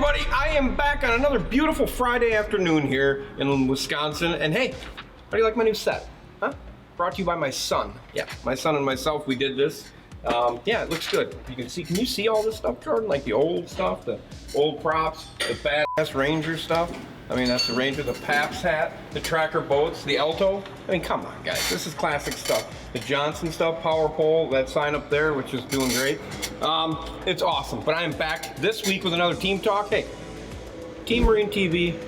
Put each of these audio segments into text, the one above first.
everybody, I am back on another beautiful Friday afternoon here in Wisconsin. And hey, how do you like my new set? Huh? Brought to you by my son. Yeah, my son and myself, we did this. Yeah, it looks good. You can you see all this stuff, Jordan? Like the old stuff, the old props, the badass Ranger stuff. I mean, that's the Ranger, the Paps hat, the Tracker boats, the Alto. I mean, come on, guys. This is classic stuff. The Johnson stuff, Power Pole, that sign up there, which is doing great. It's awesome. But I am back this week with another team talk. Hey, Team Marine TV,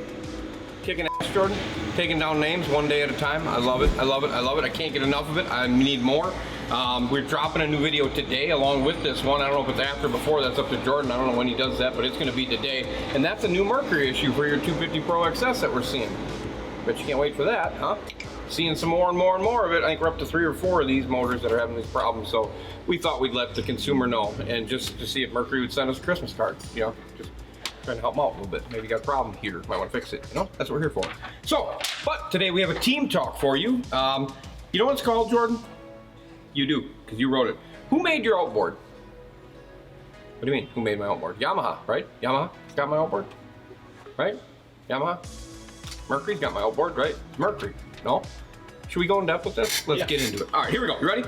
kicking ass, Jordan. Taking down names one day at a time. I love it. I love it. I love it. I can't get enough of it. I need more. We're dropping a new video today along with this one. I don't know if it's after or before. That's up to Jordan. I don't know when he does that, but it's going to be today. And that's a new Mercury issue for your 250 Pro XS that we're seeing. Bet you can't wait for that, huh? Seeing some more and more and more of it. I think we're up to 3 or 4 of these motors that are having these problems. So we thought we'd let the consumer know, and just to see if Mercury would send us a Christmas card. You know, just trying to help them out a little bit. Maybe you got a problem here. Might want to fix it. You know, that's what we're here for. So, but today we have a team talk for you. You know what it's called, Jordan? You do, because you wrote it. Who made your outboard? What do you mean, who made my outboard? Yamaha, right? Yamaha got my outboard, right? Yamaha? Mercury's got my outboard, right? It's Mercury, no? Should we go in depth with this? Let's get into it. All right, here we go. You ready?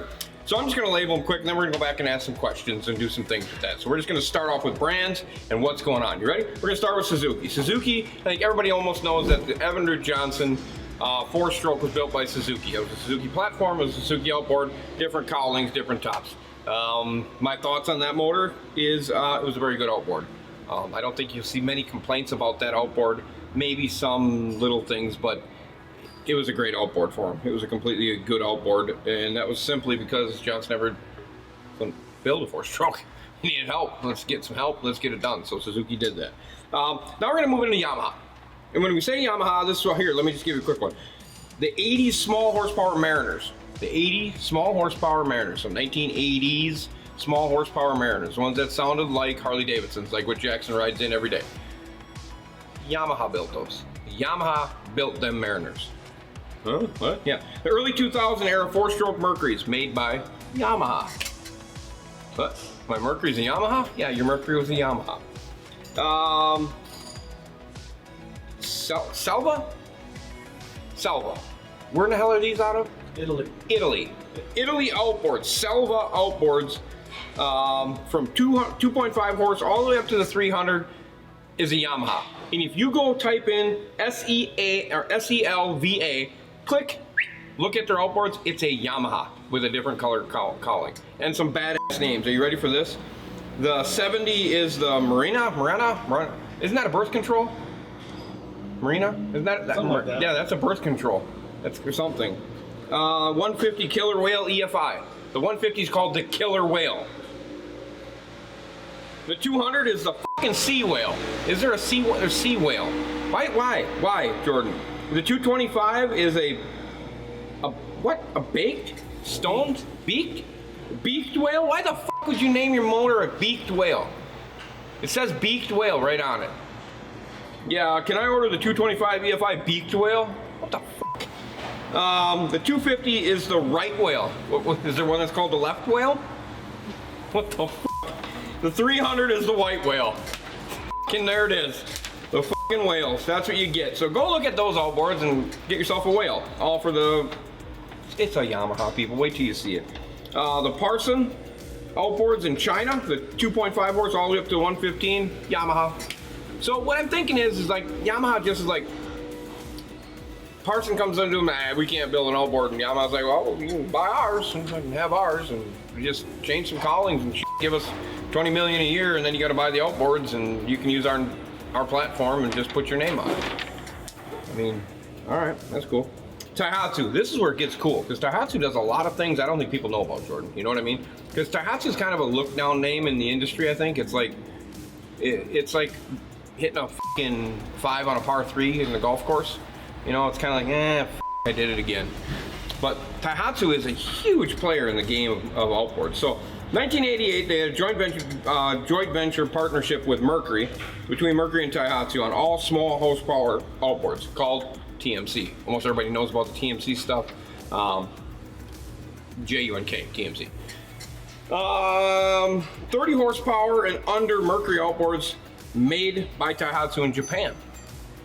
So I'm just going to label them quick, and then we're going to go back and ask some questions and do some things with that. So we're just going to start off with brands and what's going on. You ready? We're going to start with Suzuki. Suzuki, I think everybody almost knows that the Evander Johnson 4-stroke was built by Suzuki. It was a Suzuki platform, it was a Suzuki outboard, different cowlings, different tops. My thoughts on that motor is it was a very good outboard. I don't think you'll see many complaints about that outboard, maybe some little things, but it was a great outboard for him. It was a completely good outboard, and that was simply because Johnson never couldn't build a 4-stroke. He needed help. Let's get some help. Let's get it done. So Suzuki did that. Now we're going to move into Yamaha. And when we say Yamaha, this is right here. Let me just give you a quick one. The 80s small horsepower Mariners. The 80 small horsepower Mariners. So 1980s small horsepower Mariners. The ones that sounded like Harley Davidsons, like what Jackson rides in every day. Yamaha built those. Yamaha built them Mariners. Huh? What? Yeah. The early 2000 era 4-stroke Mercuries made by Yamaha. What? My Mercury's a Yamaha? Yeah, your Mercury was a Yamaha. Salva? Where in the hell are these out of? Italy. Italy outboards. Salva outboards from 2.5 horse all the way up to the 300 is a Yamaha. And if you go type in SEA or SELVA, click, look at their outboards, it's a Yamaha with a different color cowling and some badass names. Are you ready for this? The 70 is the Marina. Isn't that a birth control? Marina? Isn't that like that? Yeah, that's a birth control. That's something. 150 Killer Whale EFI. The 150 is called the Killer Whale. The 200 is the fucking Sea Whale. Is there a Sea Whale? Why, Jordan? The 225 is a what? A baked? Stoned? Beaked? Beaked whale? Why the fuck would you name your motor a beaked whale? It says beaked whale right on it. Yeah, can I order the 225 EFI beaked whale? What the fuck? The 250 is the right whale. Is there one that's called the left whale? What the fuck? The 300 is the white whale. And there it is. The fucking whales. That's what you get. So go look at those outboards and get yourself a whale. All for the... It's a Yamaha, people. Wait till you see it. The Parson outboards in China. The 2.5 horse all the way up to 115. Yamaha. So what I'm thinking is like Yamaha just is like Parson comes into them, we can't build an outboard, and Yamaha's like, well, you can buy ours and have ours, and we just change some cowlings and give us $20 million a year, and then you got to buy the outboards, and you can use our platform and just put your name on it. I mean, all right, that's cool. Taiyatu, this is where it gets cool, because Taiyatu does a lot of things I don't think people know about, Jordan. You know what I mean? Because Taiyatu is kind of a look-down name in the industry. I think it's like hitting a fucking 5 on a par 3 in the golf course. You know, it's kind of like, I did it again. But Taiyatu is a huge player in the game of outboards. So 1988, they had a joint venture partnership with Mercury, between Mercury and Taiyatu, on all small horsepower outboards called TMC. Almost everybody knows about the TMC stuff. JUNK, TMC. 30 horsepower and under Mercury outboards made by Taiyatu in Japan.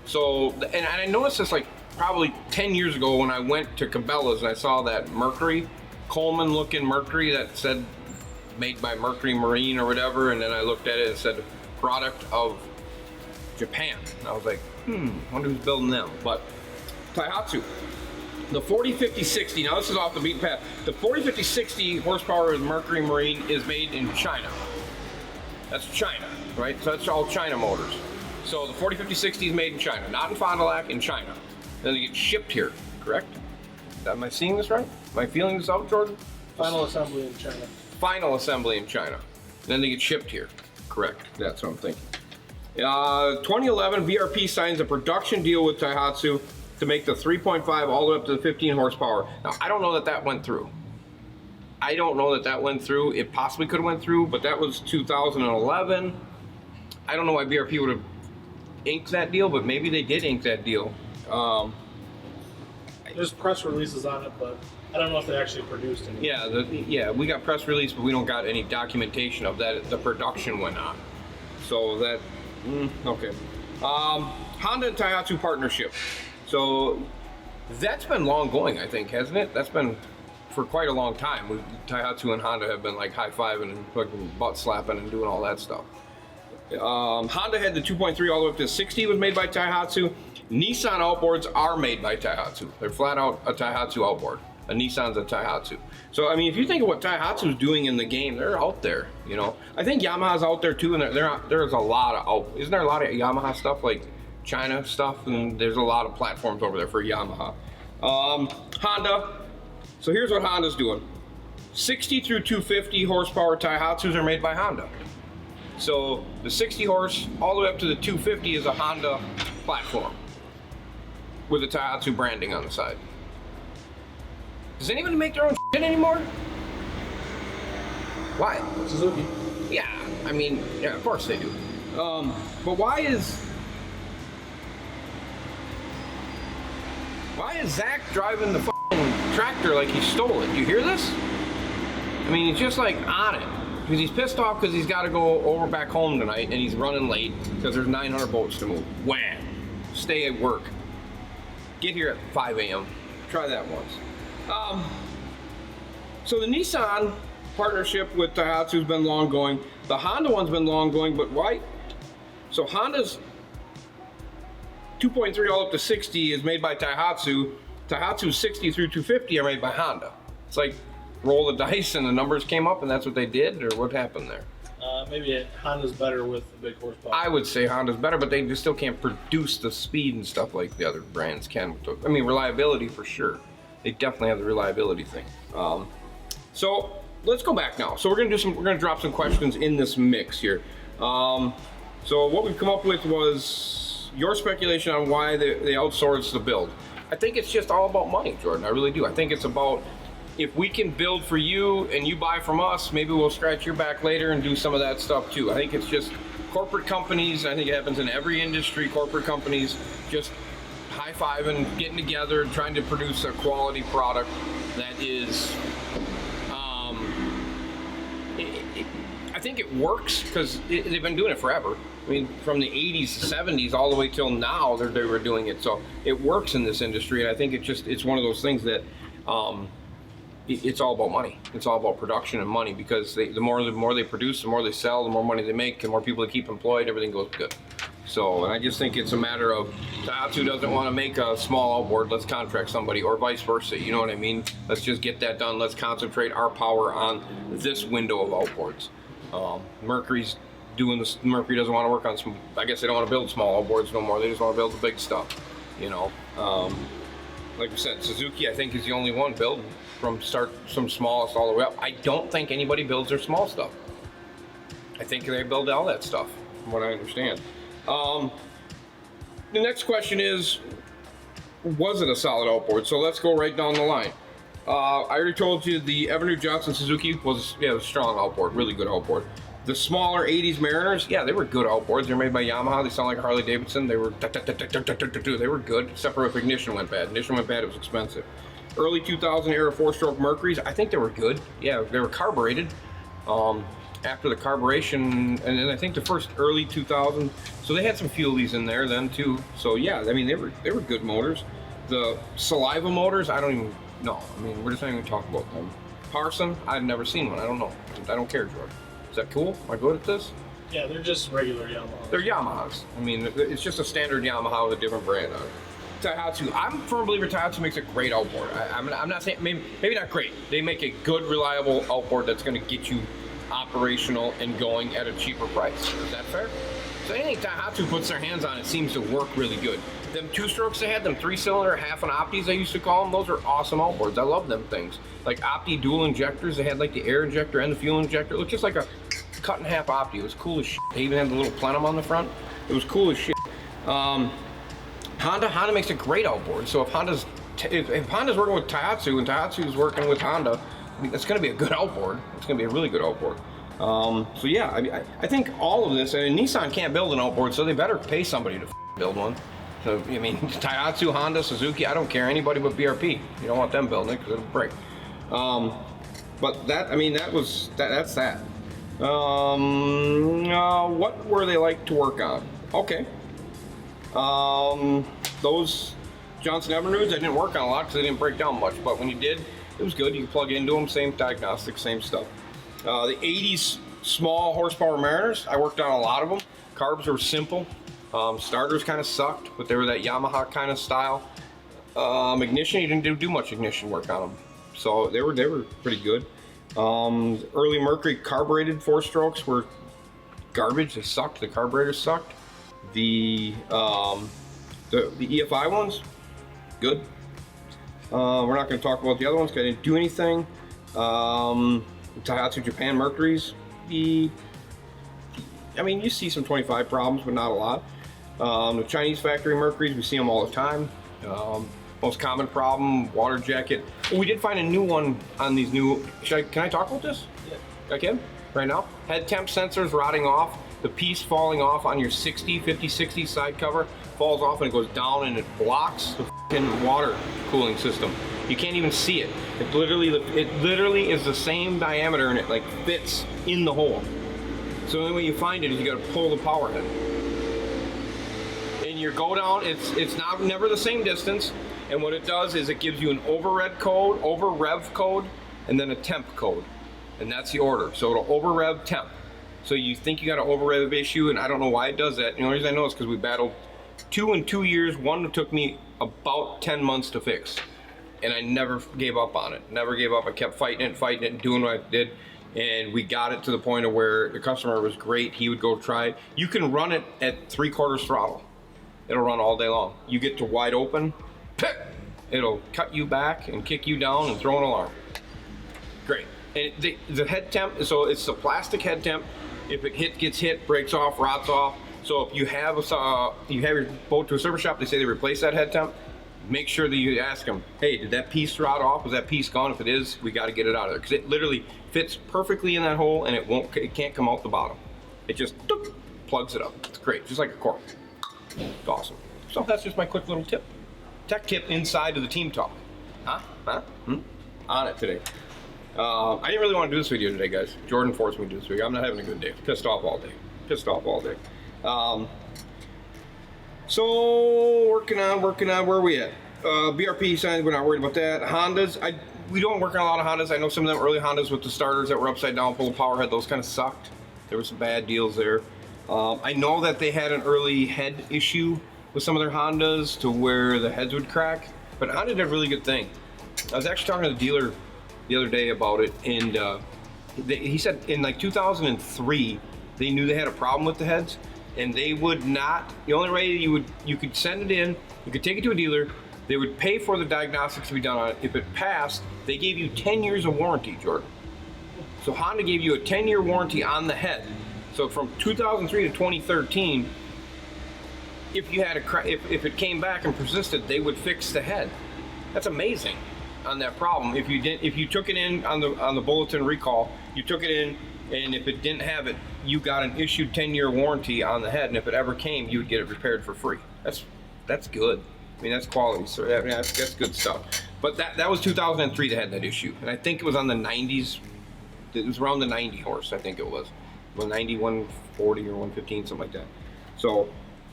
So, and I noticed this like probably 10 years ago when I went to Cabela's and I saw that Mercury, Coleman looking Mercury that said made by Mercury Marine or whatever, and then I looked at it and it said product of Japan. And I was like, wonder who's building them. But Taiyatu, the 40, 50, 60, now this is off the beaten path. The 40, 50, 60 horsepower of Mercury Marine is made in China. That's China, right? So that's all China motors. So the 40, 50, 60 is made in China, not in Fond du Lac, in China. Then they get shipped here, correct? Am I seeing this right? Am I feeling this out, Jordan? Final assembly in China. Final assembly in China. Then they get shipped here, correct? That's what I'm thinking. 2011, VRP signs a production deal with Taiyatu to make the 3.5 all the way up to the 15 horsepower. Now, I don't know that that went through. I don't know that that went through. It possibly could have went through, but that was 2011. I don't know why VRP would have inked that deal, but maybe they did ink that deal. There's press releases on it, but I don't know if they actually produced any. Yeah, we got press release, but we don't got any documentation of that. The production went on. So that, okay. Honda and Taiyatu partnership. So that's been long going, I think, hasn't it? That's been for quite a long time. Taiyatu and Honda have been like high-fiving and fucking butt slapping and doing all that stuff. Honda had the 2.3 all the way up to 60 was made by Taiyatu. Nissan outboards are made by Taiyatu. They're flat out a Taiyatu outboard. A Nissan's a Taiyatu. So I mean, if you think of what Taiyatu's doing in the game, they're out there. You know, I think Yamaha's out there too, and there's a lot of isn't there a lot of Yamaha stuff like China stuff, and there's a lot of platforms over there for Yamaha. Honda. So here's what Honda's doing. 60 through 250 horsepower Taihatsus are made by Honda. So the 60 horse all the way up to the 250 is a Honda platform with the Taiyatu branding on the side. Does anybody make their own shit anymore? Why? Suzuki. Yeah, I mean, yeah, of course they do. But why is Zach driving the fucking tractor like he stole it? Do you hear this? I mean, he's just like on it. Because he's pissed off because he's got to go over back home tonight and he's running late because there's 900 boats to move. Wham! Stay at work. Get here at 5 a.m. Try that once. So the Nissan partnership with Taiyatu has been long going. The Honda one's been long going, but why? So Honda's 2.3 all up to 60 is made by Taiyatu. Taiyatu's 60 through 250 are made by Honda. It's like roll the dice and the numbers came up and that's what they did, or what happened there? Maybe Honda's better with the big horsepower. I would say Honda's better, but they just still can't produce the speed and stuff like the other brands can. I mean, reliability for sure. They definitely have the reliability thing. So let's go back now. So we're gonna drop some questions in this mix here. So what we've come up with was your speculation on why they outsource the build. I think it's just all about money, Jordan. I really do. I think it's about, if we can build for you and you buy from us, maybe we'll scratch your back later and do some of that stuff too. I think it's just corporate companies. I think it happens in every industry. Corporate companies just high-fiving, getting together, trying to produce a quality product that is, I think it works because they've been doing it forever. I mean, from the 80s, 70s, all the way till now, they were doing it. So it works in this industry, and I think it's one of those things that it's all about money. It's all about production and money, because the more they produce, the more they sell, the more money they make, the more people they keep employed, everything goes good. So, and I just think it's a matter of Taiyatu doesn't want to make a small outboard, let's contract somebody, or vice versa, you know what I mean? Let's just get that done, let's concentrate our power on this window of outboards. Mercury's doing this. Mercury doesn't want to work on some, I guess they don't want to build small outboards no more, they just want to build the big stuff, you know? Like we said, Suzuki I think is the only one building from smallest all the way up. I don't think anybody builds their small stuff. I think they build all that stuff, from what I understand. The next question is, was it a solid outboard? So let's go right down the line. I already told you the Avenue Johnson Suzuki was a strong outboard, really good outboard. The smaller 80s Mariners, yeah, they were good outboards. They're made by Yamaha. They sound like a Harley Davidson. They were good, except for if ignition went bad. Ignition went bad, it was expensive. Early 2000 era 4-stroke Mercuries, I think they were good. Yeah, they were carbureted. after the carburation, and then I think the first early 2000. So they had some fuelies in there then too. So yeah, I mean they were good motors. The saliva motors, I don't even know. I mean, we're just not even talking about them. Parson, I've never seen one. I don't know. I don't care, George. Is that cool? Am I good at this? Yeah, they're just regular Yamaha. They're Yamahas. I mean, it's just a standard Yamaha with a different brand on it. Taiyatu, I'm a firm believer Taiyatu makes a great outboard. I'm not saying, maybe not great. They make a good, reliable outboard that's going to get you operational and going at a cheaper price. Is that fair? So anything Taiyatu puts their hands on, it seems to work really good. Them two-strokes they had, them three-cylinder, half an Optis I used to call them, those are awesome outboards. I love them things. Like Opti dual injectors, they had like the air injector and the fuel injector. It looked just like a cut-in-half Opti. It was cool as shit. They even had the little plenum on the front. It was cool as shit. Honda makes a great outboard. So if Honda's working with Taiyatu and Taiyatu's working with Honda, I mean, it's going to be a good outboard. It's going to be a really good outboard. So yeah, I think all of this, and Nissan can't build an outboard, so they better pay somebody to build one. So I mean, Taiyatu, Honda, Suzuki, I don't care, anybody but BRP. You don't want them building it because it'll break. But that, I mean, that's that. What were they like to work on? Okay. Those Johnson Evernudes, I didn't work on a lot because they didn't break down much, but when you did, it was good. You could plug into them, same diagnostics, same stuff. The 80s small horsepower Mariners, I worked on a lot of them. Carbs were simple. Starters kind of sucked, but they were that Yamaha kind of style. Ignition, you didn't do much ignition work on them, so they were pretty good. Early Mercury carbureted four strokes were garbage. They sucked. The carburetors sucked. The EFI ones, good. We're not going to talk about the other ones because I didn't do anything. Taiyatu Japan Mercuries, I mean, you see some 25 problems, but not a lot. The Chinese factory Mercuries, we see them all the time. Most common problem, water jacket. We did find a new one on these new, can I talk about this? Yeah. I can, right now? Head temp sensors rotting off. The piece falling off on your 50-60 side cover falls off and it goes down and it blocks the f***ing water cooling system. You can't even see it. It literally is the same diameter and it like fits in the hole. So the only way you find it is you got to pull the power head. And your go down, it's never the same distance. And what it does is it gives you an over rev code, and then a temp code. And that's the order. So it'll over rev temp. So you think you got an over rev issue, and I don't know why it does that. The only reason I know is because we battled 2 in 2 years. One took me about 10 months to fix. And I never gave up on it. Never gave up. I kept fighting it, and doing what I did. And we got it to the point of where the customer was great. He would go try it. You can run it at 3/4 throttle. It'll run all day long. You get to wide open, it'll cut you back and kick you down and throw an alarm. Great. And the head temp, so it's the plastic head temp. If it gets hit, breaks off, rots off. So if you have your boat to a service shop, they say they replace that head temp. Make sure that you ask them, hey, did that piece rot off? Was that piece gone? If it is, we got to get it out of there because it literally fits perfectly in that hole and it can't come out the bottom. It just plugs it up. It's great, just like a cork. It's awesome. So that's just my quick little tip. Tech tip inside of the team talk. On it today. I didn't really want to do this video today, guys. Jordan forced me to do this video. I'm not having a good day. Pissed off all day. So working on where are we at? BRP signs, we're not worried about that. Hondas, we don't work on a lot of Hondas. I know some of them early Hondas with the starters that were upside down, pull the power head, those kind of sucked. There were some bad deals there. I know that they had an early head issue with some of their Hondas to where the heads would crack, but Honda did a really good thing. I was actually talking to the dealer the other day about it, and he said in like 2003 they knew they had a problem with the heads, and they would not. The only way you could send it in, you could take it to a dealer. They would pay for the diagnostics to be done on it. If it passed, they gave you 10 years of warranty, Jordan. So Honda gave you a 10-year warranty on the head. So from 2003 to 2013, if you had if it came back and persisted, they would fix the head. That's amazing on that problem. If you took it in on the bulletin recall, you took it in, and if it didn't have it, you got an issued 10-year warranty on the head, and if it ever came, you would get it repaired for free. That's good. I mean, that's quality. So that's good stuff. But that was 2003 that had that issue, and I think it was on the 90s it was around the 90 horse, I think it was. 190, 140 or 115, something like that. So,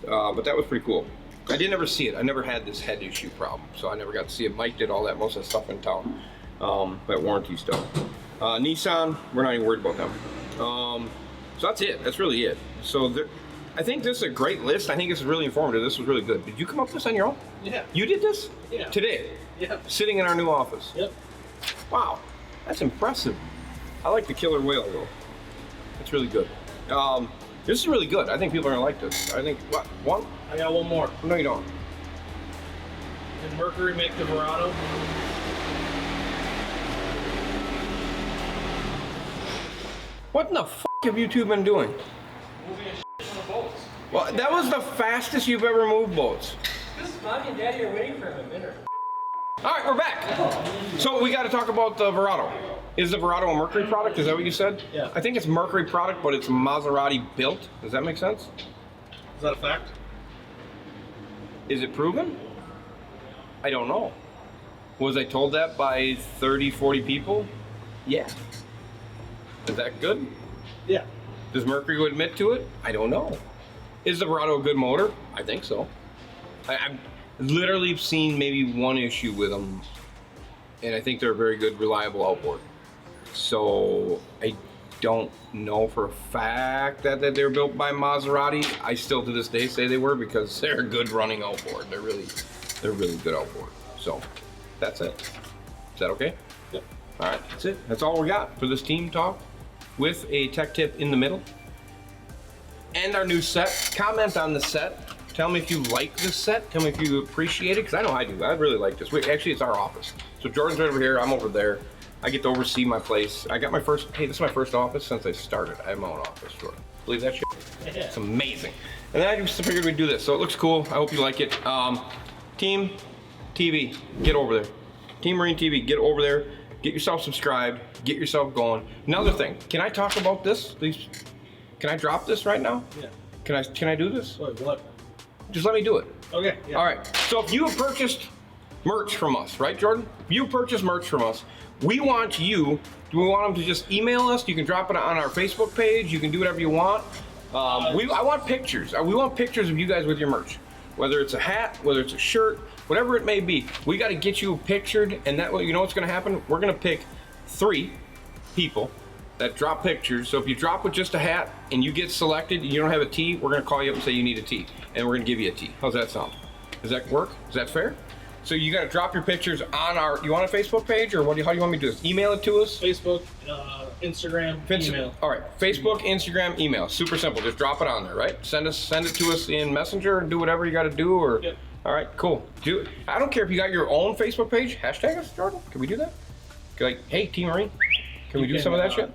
but that was pretty cool. I didn't ever see it. I never had this head issue problem, so I never got to see it. Mike did all that, most of the stuff in town, that warranty stuff. Nissan, we're not even worried about them. So that's it. That's really it. So I think this is a great list. I think this is really informative. This was really good. Did you come up with this on your own? Yeah. You did this? Yeah. Today? Yeah. Sitting in our new office? Yep. Wow. That's impressive. I like the killer whale though. That's really good. This is really good. I think people are gonna like this. I think, what, one? I got one more. No, you don't. Did Mercury make the Verado? What in the f*** have you two been doing? Moving a shit ton of boats. Well, that was the fastest you've ever moved boats. Because Mommy and Daddy are waiting for him at dinner. All right, we're back. So we got to talk about the Verado. Is the Verado a Mercury product? Is that what you said? Yeah. I think it's Mercury product, but it's Maserati built. Does that make sense? Is that a fact? Is it proven? I don't know. Was I told that by 30, 40 people? Yeah. Is that good? Yeah. Does Mercury admit to it? I don't know. Is the Verado a good motor? I think so. I've literally seen maybe one issue with them, and I think they're a very good, reliable outboard. So I don't know for a fact that they're built by Maserati. I still to this day say they were because they're a good running outboard. They're really good outboard. So that's it. Is that okay? Yep. All right, that's it. That's all we got for this team talk with a tech tip in the middle. And our new set. Comment on the set. Tell me if you like this set. Tell me if you appreciate it, because I know I do. I really like this. Wait, actually, it's our office. So Jordan's right over here. I'm over there. I get to oversee my place. I got my first, hey, this is my first office since I started. I have my own office, Jordan. Believe that shit? Yeah. It's amazing. And then I just figured we'd do this. So it looks cool. I hope you like it. Team TV, get over there. Team Marine TV, get over there. Get yourself subscribed. Get yourself going. Another thing, can I talk about this? Please? Can I drop this right now? Yeah. Can I do this? Wait, what? Just let me do it. Okay. Yeah. All right. So if you have purchased merch from us, right, Jordan? If you purchase merch from us, we want them to just email us. You can drop it on our Facebook page. You can do whatever you want. I want pictures. We want pictures of you guys with your merch. Whether it's a hat, whether it's a shirt, whatever it may be. We got to get you pictured, and that way, you know what's going to happen? We're going to pick 3 people that drop pictures. So if you drop with just a hat and you get selected and you don't have a tee, we're going to call you up and say you need a tee, and we're going to give you a tee. How's that sound? Does that work? Is that fair? So you got to drop your pictures on our. You want a Facebook page, or how do you want me to do this? Email it to us. Facebook, Instagram, email. All right, Facebook, Instagram, email. Super simple. Just drop it on there, right? Send it to us in Messenger and do whatever you got to do. Or Yep. All right, cool. Do it. I don't care if you got your own Facebook page. Hashtag us, Jordan. Can we do that? Like, hey, Team Marine, can we do some of that shit?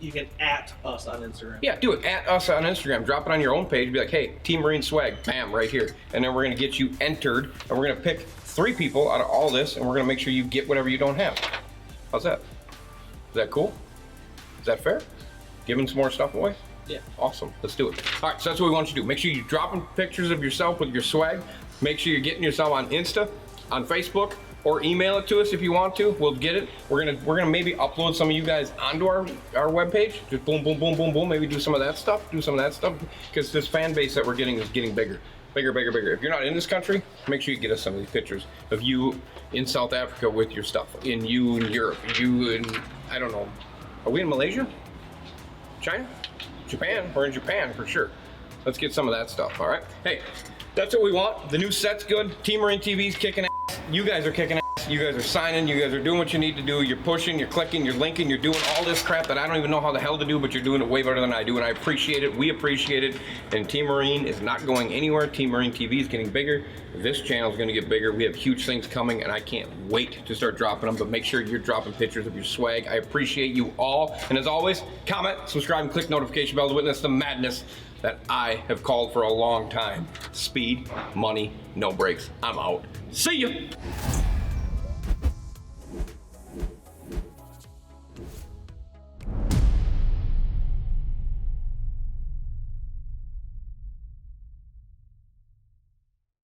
You can @ us on Instagram. Yeah, do it. @ us on Instagram. Drop it on your own page. Be like, hey, Team Marine swag. Bam, right here. And then we're going to get you entered. And we're going to pick 3 people out of all this. And we're going to make sure you get whatever you don't have. How's that? Is that cool? Is that fair? Giving some more stuff away? Yeah. Awesome. Let's do it. All right, so that's what we want you to do. Make sure you're dropping pictures of yourself with your swag. Make sure you're getting yourself on Insta, on Facebook, or email it to us if you want to. We'll get it. We're gonna maybe upload some of you guys onto our webpage. Just boom, boom, boom, boom, boom. Maybe do some of that stuff. Because this fan base that we're getting is getting bigger. Bigger. If you're not in this country, make sure you get us some of these pictures of you in South Africa with your stuff. You in Europe. You in, I don't know. Are we in Malaysia? China? Japan? We're in Japan for sure. Let's get some of that stuff, all right? Hey, that's what we want. The new set's good. Team Marine TV's kicking ass. You guys are kicking ass. You guys are signing. You guys are doing what you need to do. You're pushing, you're clicking, you're linking, you're doing all this crap that I don't even know how the hell to do, but you're doing it way better than I do, and I appreciate it. We appreciate it. And Team Marine is not going anywhere. Team Marine TV is getting bigger. This channel is going to get bigger. We have huge things coming, and I can't wait to start dropping them, but make sure you're dropping pictures of your swag. I appreciate you all. And as always, comment, subscribe, and click notification bell to witness the madness that I have called for a long time. Speed, money, no brakes. I'm out. See ya.